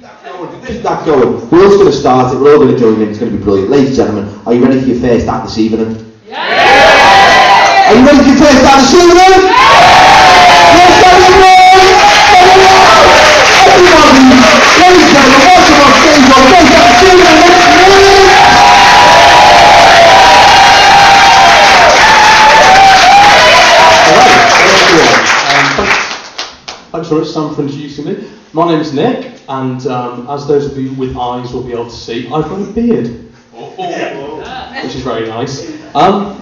That going. We're all going to start it. We're all going to join in. It's going to be brilliant. Ladies and gentlemen, are you ready for your first act this evening? Yeah! Are you ready for your first act this evening? Yeah! Yes, everyone! Everybody, ladies and gentlemen, watch them on stage. Our first act this evening. Thanks very much, Sam, for introducing me. My name is Nick, and as those of you with eyes will be able to see, I've got a beard, which is very nice. I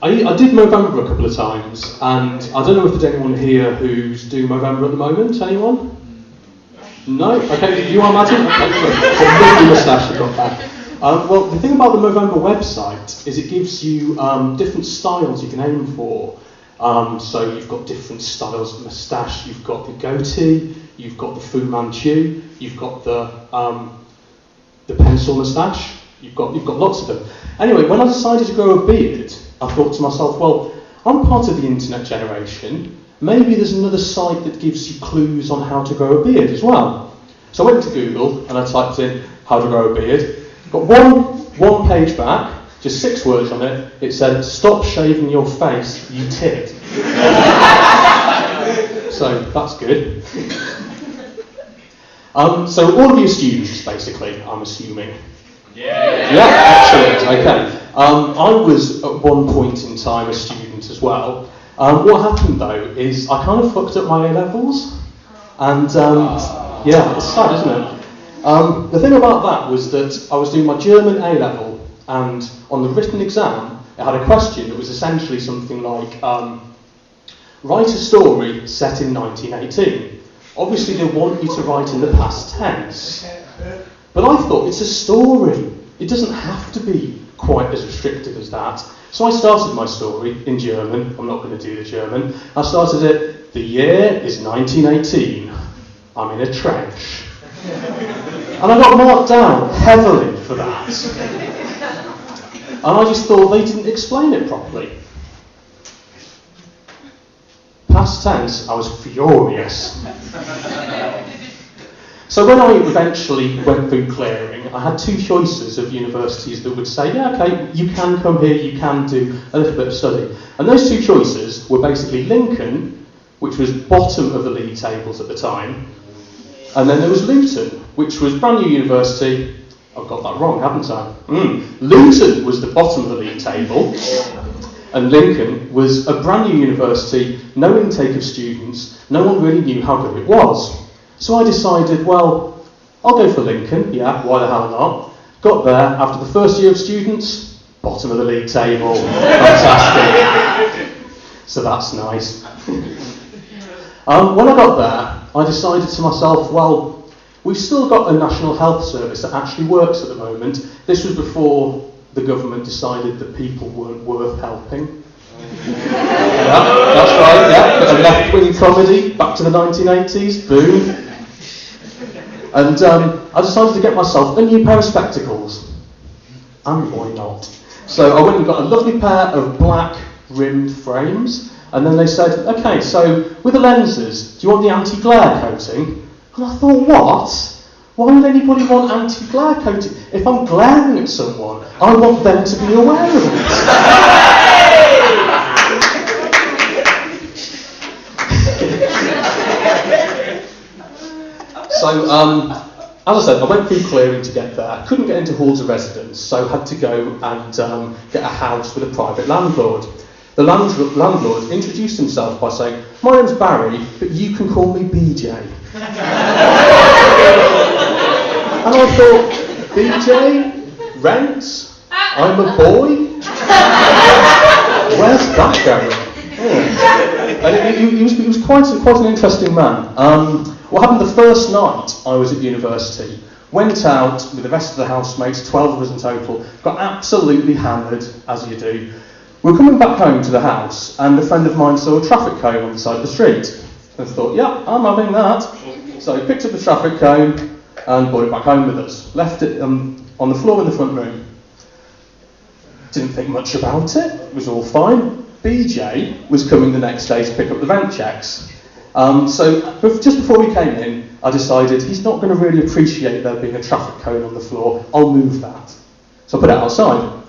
did Movember a couple of times, and I don't know if there's anyone here who's doing Movember at the moment. Anyone? No? Okay, you are, Martin? Okay, so a lovely moustache you've got back. Well, the thing about the Movember website is it gives you different styles you can aim for. So you've got different styles of moustache. You've got the goatee, you've got the Fu Manchu, you've got the pencil moustache. You've got lots of them. Anyway, when I decided to grow a beard, I thought to myself, well, I'm part of the internet generation. Maybe there's another site that gives you clues on how to grow a beard as well. So I went to Google and I typed in how to grow a beard. Got one page back. Just 6 words on it. It said, "Stop shaving your face, you tit." So that's good. So all of you students, basically, I'm assuming. Yeah, excellent. Okay. I was at one point in time a student as well. What happened though is I kind of fucked up my A-levels, and yeah, it's sad, isn't it? The thing about that was that I was doing my German A-level. And on the written exam, it had a question that was essentially something like, write a story set in 1918. Obviously, they want you to write in the past tense. But I thought, it's a story. It doesn't have to be quite as restrictive as that. So I started my story in German. I'm not going to do the German. I started it, the year is 1918. I'm in a trench. And I got marked down heavily for that. And I just thought they didn't explain it properly. Past tense, I was furious. So when I eventually went through clearing, I had 2 choices of universities that would say, yeah, okay, you can come here, you can do a little bit of study. And those 2 choices were basically Lincoln, which was bottom of the league tables at the time, and then there was Luton, which was brand new university. I've got that wrong, haven't I? Luton was the bottom of the league table, and Lincoln was a brand new university, no intake of students, no one really knew how good it was. So I decided, well, I'll go for Lincoln, yeah, why the hell not? Got there, after the first year of students, bottom of the league table, fantastic. So that's nice. When I got there, I decided to myself, well, we've still got a National Health Service that actually works at the moment. This was before the government decided that people weren't worth helping. Yeah, that's right, yeah. Bit of left-wing comedy, back to the 1980s, boom. And I decided to get myself a new pair of spectacles. And why not? So I went and got a lovely pair of black rimmed frames, and then they said, okay, so with the lenses, do you want the anti-glare coating? And I thought, what? Why would anybody want anti-glare coating? If I'm glaring at someone, I want them to be aware of it. So, as I said, I went through clearing to get there. Couldn't get into halls of residence, so had to go and get a house with a private landlord. The landlord introduced himself by saying, "My name's Barry, but you can call me BJ." And I thought, BJ? Rent? I'm a boy? Where's that going? Oh. And he was quite an interesting man. What happened the first night I was at university, went out with the rest of the housemates, 12 of us in total, got absolutely hammered, as you do. We were coming back home to the house, and a friend of mine saw a traffic cone on the side of the street. And thought, yeah, I'm having that. So he picked up the traffic cone and brought it back home with us. Left it on the floor in the front room. Didn't think much about it. It was all fine. BJ was coming the next day to pick up the rent checks. So just before we came in, I decided he's not going to really appreciate there being a traffic cone on the floor, I'll move that. So I put it outside.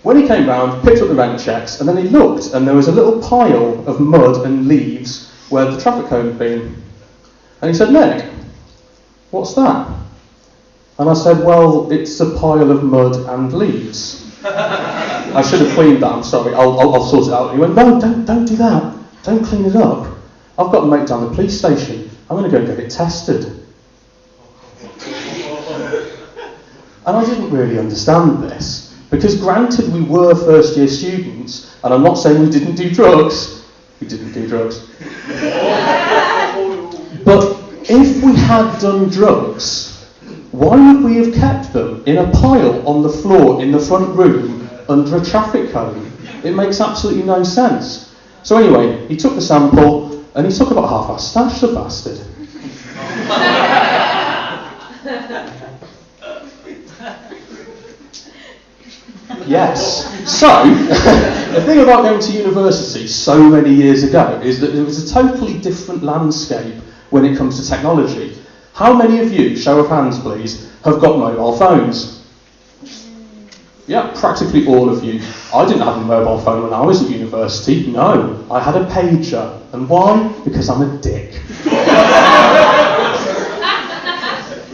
When he came round, picked up the rent checks, and then he looked, and there was a little pile of mud and leaves where the traffic cone had been. And he said, "Nick, what's that?" And I said, "Well, it's a pile of mud and leaves." I should have cleaned that, I'm sorry, I'll sort it out. And he went, "No, don't do that. Don't clean it up. I've got a mate down the police station. I'm going to go and get it tested." And I didn't really understand this. Because granted we were first year students, and I'm not saying we didn't do drugs, we didn't do drugs. But if we had done drugs, why would we have kept them in a pile on the floor in the front room under a traffic cone? It makes absolutely no sense. So anyway, he took the sample, and he took about half our stash, the bastard. Yes. So, the thing about going to university so many years ago is that there was a totally different landscape when it comes to technology. How many of you, show of hands please, have got mobile phones? Yeah, practically all of you. I didn't have a mobile phone when I was at university. No, I had a pager. And why? Because I'm a dick.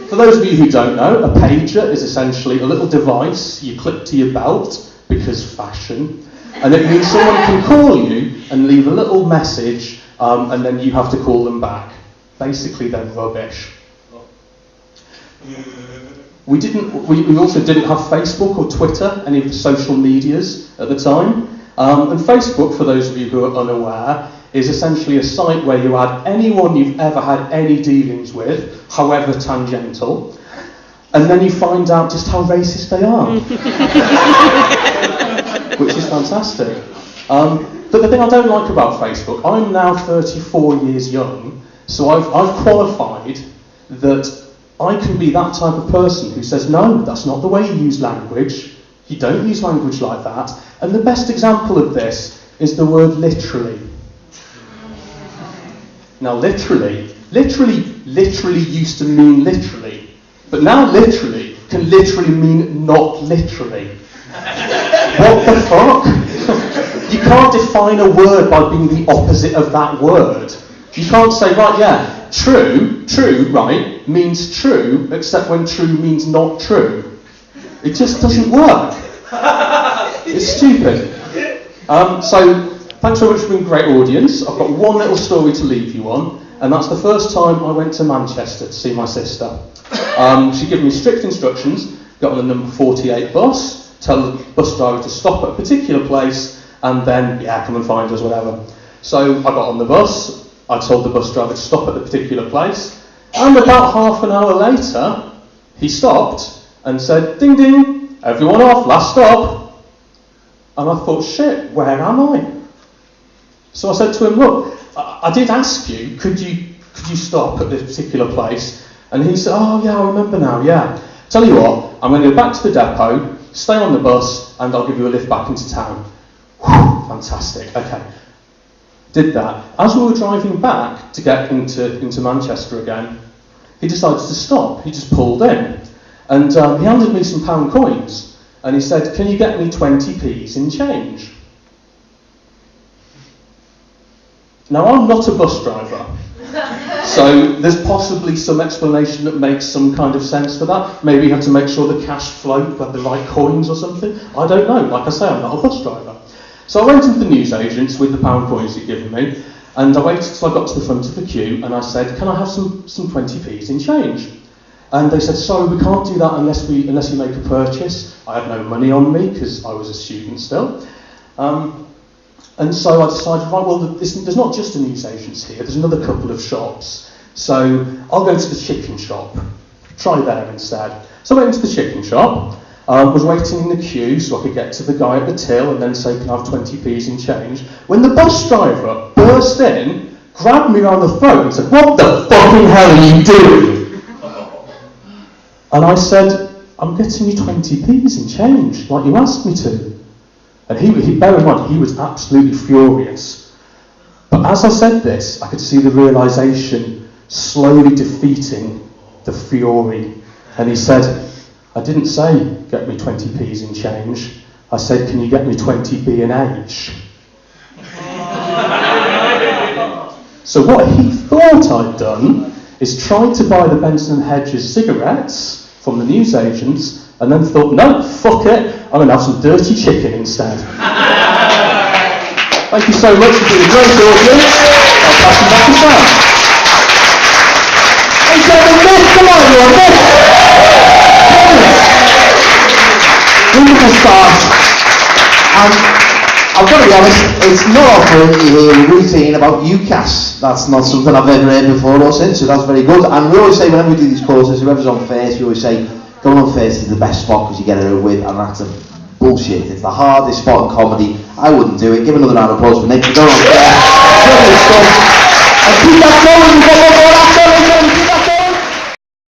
For those of you who don't know, a pager is essentially a little device you clip to your belt, because fashion, and it means someone can call you and leave a little message, and then you have to call them back. Basically, they're rubbish. We also didn't have Facebook or Twitter, any of the social medias at the time. And Facebook, for those of you who are unaware, is essentially a site where you add anyone you've ever had any dealings with, however tangential, and then you find out just how racist they are. Which is fantastic. But the thing I don't like about Facebook, I'm now 34 years young, so I've qualified that I can be that type of person who says, no, that's not the way you use language. You don't use language like that. And the best example of this is the word literally. Now literally used to mean literally, but now literally can literally mean not literally. What the fuck? You can't define a word by being the opposite of that word. You can't say, right, yeah, true, right, means true, except when true means not true. It just doesn't work. It's stupid. So, thanks so much for being a great audience. I've got one little story to leave you on, and that's the first time I went to Manchester to see my sister. She gave me strict instructions, got on the number 48 bus, tell the bus driver to stop at a particular place, and then, yeah, come and find us, whatever. So I got on the bus, I told the bus driver to stop at the particular place, and about half an hour later, he stopped and said, ding ding, everyone off, last stop. And I thought, shit, where am I? So I said to him, look, I did ask you, could you stop at this particular place? And he said, oh yeah, I remember now, yeah. Tell you what, I'm going to go back to the depot, stay on the bus, and I'll give you a lift back into town. Whew, fantastic, okay. Did that. As we were driving back to get into Manchester again, he decided to stop. He just pulled in. And he handed me some pound coins. And he said, can you get me 20p's in change? Now, I'm not a bus driver. So there's possibly some explanation that makes some kind of sense for that. Maybe you have to make sure the cash flowed with the right coins or something. I don't know. Like I say, I'm not a bus driver. So I went into the newsagents with the pound coins he'd given me, and I waited till I got to the front of the queue, and I said, can I have some 20p's in change? And they said, sorry, we can't do that unless you make a purchase. I had no money on me, because I was a student still. And so I decided, right, well, there's not just a newsagents here, there's another couple of shops. So I'll go to the chicken shop. Try there instead. So I went into the chicken shop, was waiting in the queue so I could get to the guy at the till and then say, can I have 20p's in change? When the bus driver burst in, grabbed me around the throat and said, what the fucking hell are you doing? And I said, I'm getting you 20p's in change, like you asked me to. And he bear in mind, he was absolutely furious. But as I said this, I could see the realisation slowly defeating the fury. And he said, I didn't say, get me 20p's in change. I said, can you get me 20B in H? So what he thought I'd done is tried to buy the Benson & Hedges cigarettes from the newsagents, and then thought, no, fuck it, I'm going to have some dirty chicken instead. Thank you so much for being a great audience. I'll pass you back to Sam. Hey, gentlemen, Miss, come on, everyone, Miss! Wonderful start. And I've got to be honest, it's not often you hear a routine about UCAS. That's not something I've ever heard before or since, so that's very good. And we always say, whenever we do these courses, whoever's on first, we always say, going on first is the best spot because you get it over with, and that's a bullshit. It's the hardest spot in comedy. I wouldn't do it. Give another round of applause for Nick for going on first. Brilliant stuff. And keep that going. We've got one more after.